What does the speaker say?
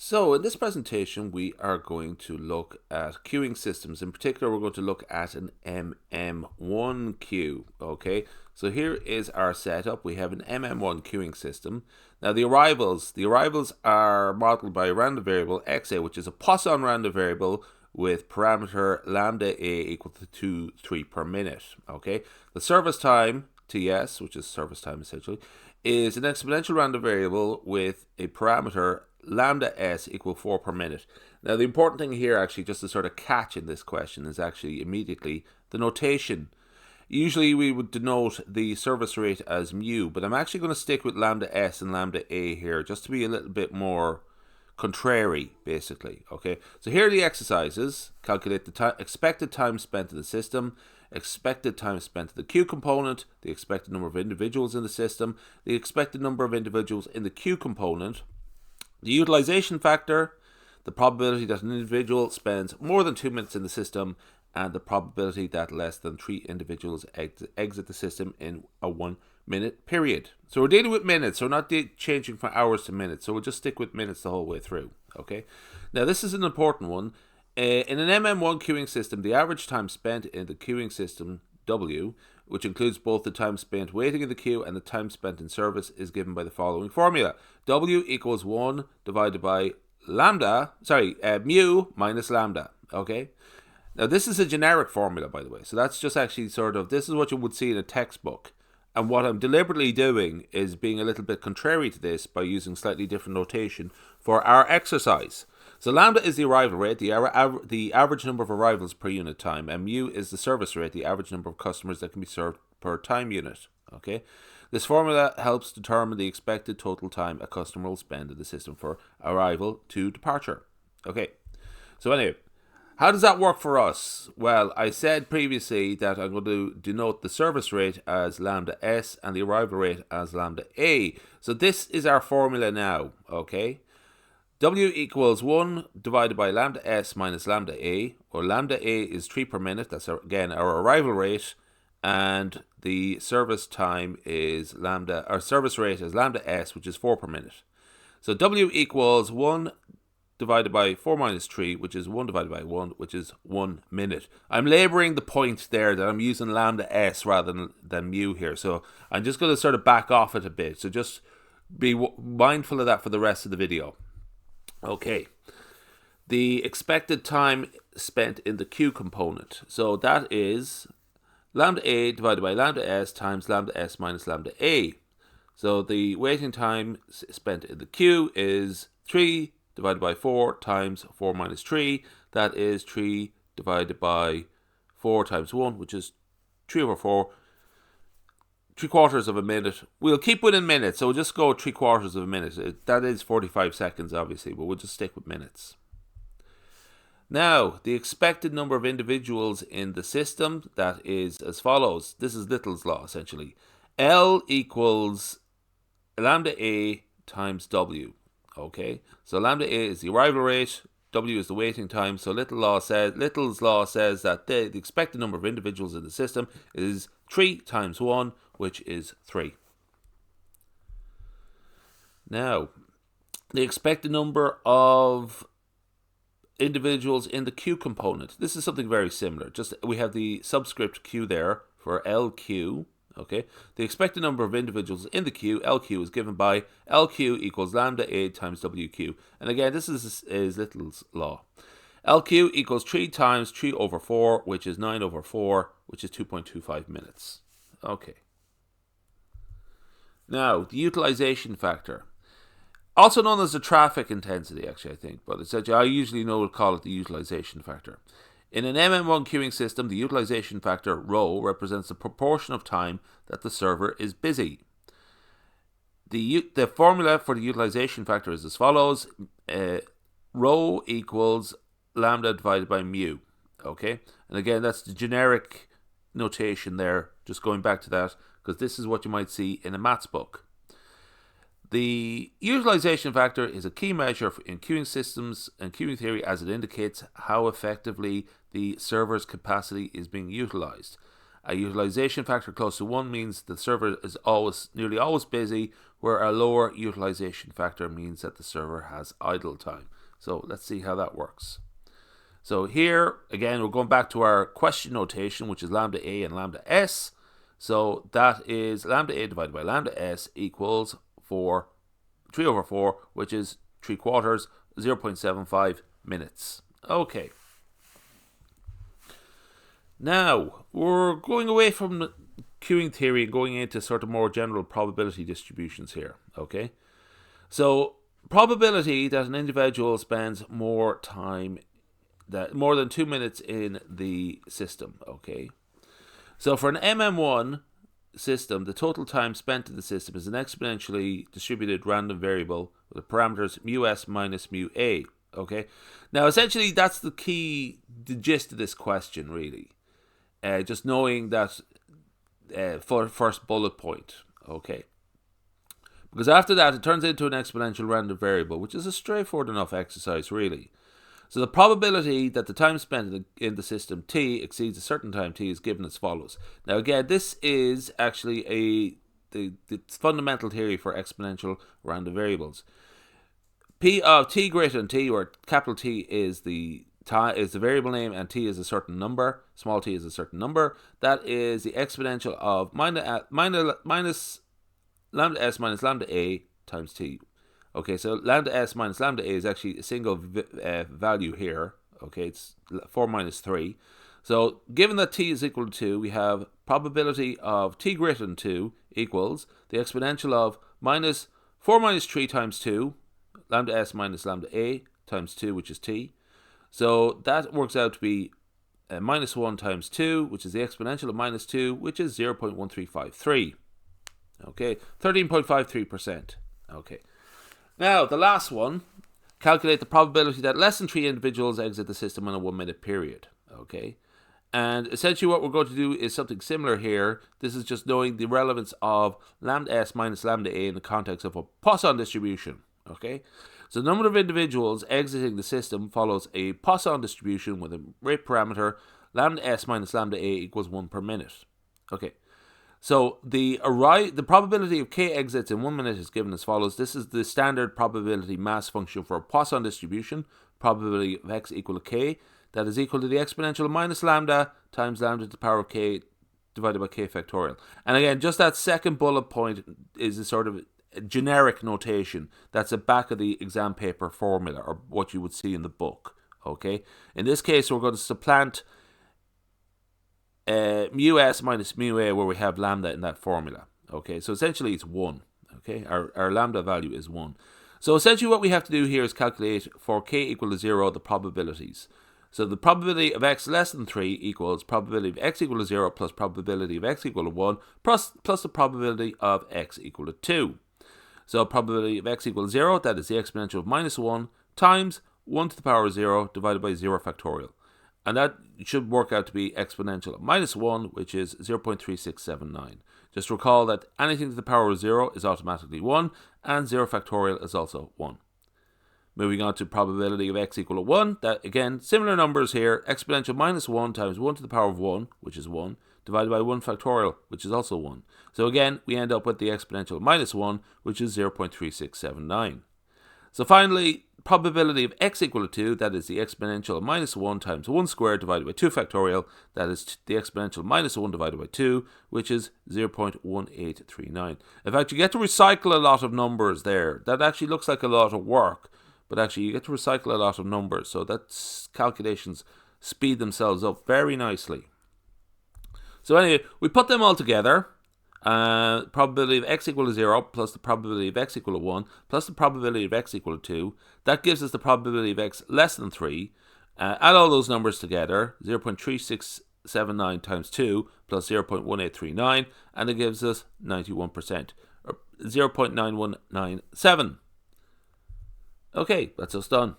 So in this presentation, we are going to look at queuing systems. In particular, we're going to look at an MM1 queue. Okay, so here is our setup. We have an MM1 queuing system. Now the arrivals are modeled by a random variable xa, which is a Poisson random variable with parameter lambda a equal to 3 per minute. Okay, the service time TS, which is service time essentially, is an exponential random variable with a parameter lambda s equal 4 per minute. Now the important thing here actually, just to sort of catch in this question, is actually immediately the notation. Usually we would denote the service rate as mu, but I'm actually going to stick with lambda s and lambda a here just to be a little bit more contrary, basically. Okay, so here are the exercises. Calculate the expected time spent in the system, expected time spent in the queue component, the expected number of individuals in the system, the expected number of individuals in the queue component, the utilization factor, the probability that an individual spends more than 2 minutes in the system, and the probability that less than 3 individuals exit the system in a 1 minute period. So we're dealing with minutes, so we're not changing from hours to minutes, so we'll just stick with minutes the whole way through. Okay. Now this is an important one. In an MM1 queuing system, the average time spent in the queuing system, W, which includes both the time spent waiting in the queue and the time spent in service, is given by the following formula. W equals 1 divided by mu minus lambda. Okay. Now this is a generic formula, by the way. So that's just actually sort of, this is what you would see in a textbook. And what I'm deliberately doing is being a little bit contrary to this by using slightly different notation for our exercise. So lambda is the arrival rate, the average number of arrivals per unit time, and mu is the service rate, the average number of customers that can be served per time unit. Okay, this formula helps determine the expected total time a customer will spend in the system for arrival to departure. Okay, so anyway, how does that work for us? Well, I said previously that I'm going to denote the service rate as lambda s and the arrival rate as lambda a. So this is our formula now, okay? W equals 1 divided by lambda s minus lambda a, or lambda a is 3 per minute. That's again our arrival rate, and the service time is our service rate is lambda s, which is 4 per minute. So W equals 1 divided by 4 minus 3, which is 1 divided by 1, which is 1 minute. I'm laboring the point there that I'm using lambda s rather than mu here. So I'm just going to sort of back off it a bit. So just be mindful of that for the rest of the video. Okay. The expected time spent in the queue component. So that is lambda a divided by lambda s times lambda s minus lambda a. So the waiting time spent in the queue is 3 divided by 4 times 4 minus 3. That is 3 divided by 4 times 1, which is 3 over 4. 3/4 of a minute. We'll keep within minutes, so we'll just go 3/4 of a minute. That is 45 seconds, obviously, but we'll just stick with minutes. Now, the expected number of individuals in the system, that is as follows. This is Little's law, essentially. L equals lambda a times W. Okay, so lambda a is the arrival rate, W is the waiting time. So Little's law says that the expected number of individuals in the system is 3 times 1, which is 3. Now, the expected number of individuals in the queue component. This is something very similar. Just we have the subscript q there for LQ. Okay, the expected number of individuals in the queue, LQ, is given by LQ equals lambda a times WQ. And again, this is Little's law. LQ equals 3 times 3 over 4, which is 9 over 4, which is 2.25 minutes. Okay. Now, the utilization factor. Also known as the traffic intensity, actually, I think. But I usually call it the utilization factor. In an MM1 queuing system, the utilization factor, rho, represents the proportion of time that the server is busy. The formula for the utilization factor is as follows. Rho equals lambda divided by mu. Okay? And again, that's the generic notation there. Just going back to that, because this is what you might see in a maths book. The utilization factor is a key measure in queuing systems and queuing theory, as it indicates how effectively the server's capacity is being utilized. A utilization factor close to 1 means the server is nearly always busy, where a lower utilization factor means that the server has idle time. So let's see how that works. So here, again, we're going back to our question notation, which is lambda A and lambda S. So that is lambda A divided by lambda S equals 3 over 4, which is 3/4, 0.75 minutes. Okay. Now, we're going away from queuing theory and going into sort of more general probability distributions here, okay? So, probability that an individual spends more than 2 minutes in the system, okay? So, for an MM1 system, the total time spent in the system is an exponentially distributed random variable with the parameters μs minus μa, okay? Now, essentially, that's the gist of this question, really. Just knowing that for first bullet point, okay? Because after that, it turns into an exponential random variable, which is a straightforward enough exercise, really. So the probability that the time spent in the system t exceeds a certain time t is given as follows. Now, again, this is actually the fundamental theory for exponential random variables. P of t greater than t, where capital T is the variable name and t is a certain number, small t is a certain number, that is the exponential of minus lambda s minus lambda a times t. Okay, so lambda s minus lambda a is actually a single value here. Okay, it's 4 minus 3. So given that t is equal to 2, we have probability of t greater than 2 equals the exponential of minus 4 minus 3 times 2, lambda s minus lambda a times 2, which is t. So that works out to be minus 1 times 2, which is the exponential of minus 2, which is 0.1353. Okay, 13.53%. Okay. Now, the last one, calculate the probability that less than 3 individuals exit the system in a 1 minute period. Okay. And essentially what we're going to do is something similar here. This is just knowing the relevance of lambda s minus lambda a in the context of a Poisson distribution. Okay. So the number of individuals exiting the system follows a Poisson distribution with a rate parameter lambda s minus lambda a equals 1 per minute. Okay. So the probability of k exits in 1 minute is given as follows. This is the standard probability mass function for a Poisson distribution. Probability of x equal to k. That is equal to the exponential of minus lambda times lambda to the power of k divided by k factorial. And again, just that second bullet point is a sort of generic notation. That's the back of the exam paper formula, or what you would see in the book. Okay. In this case, we're going to supplant mu s minus mu a, where we have lambda in that formula. Okay, so essentially it's 1. Okay, our lambda value is 1. So essentially what we have to do here is calculate for k equal to 0 the probabilities. So the probability of x less than 3 equals probability of x equal to 0 plus probability of x equal to 1 plus the probability of x equal to 2. So probability of x equal to 0, that is the exponential of minus 1 times 1 to the power of 0 divided by 0 factorial. And that should work out to be exponential of minus 1, which is 0.3679. Just recall that anything to the power of 0 is automatically 1, and 0 factorial is also 1. Moving on to probability of x equal to 1. That, again, similar numbers here. Exponential minus 1 times 1 to the power of 1, which is 1, divided by 1 factorial, which is also 1. So again, we end up with the exponential of minus 1, which is 0.3679. So finally, probability of x equal to 2, that is the exponential of minus 1 times 1 squared divided by 2 factorial, that is the exponential of minus 1 divided by 2, which is 0.1839. In fact, you get to recycle a lot of numbers there. That actually looks like a lot of work, but actually you get to recycle a lot of numbers, so that's calculations speed themselves up very nicely. So anyway, we put them all together. Probability of x equal to 0 plus the probability of x equal to 1 plus the probability of x equal to 2. That gives us the probability of x less than 3. Add all those numbers together, 0.3679 times 2 plus 0.1839, and it gives us 91%, or 0.9197. Okay, that's us done.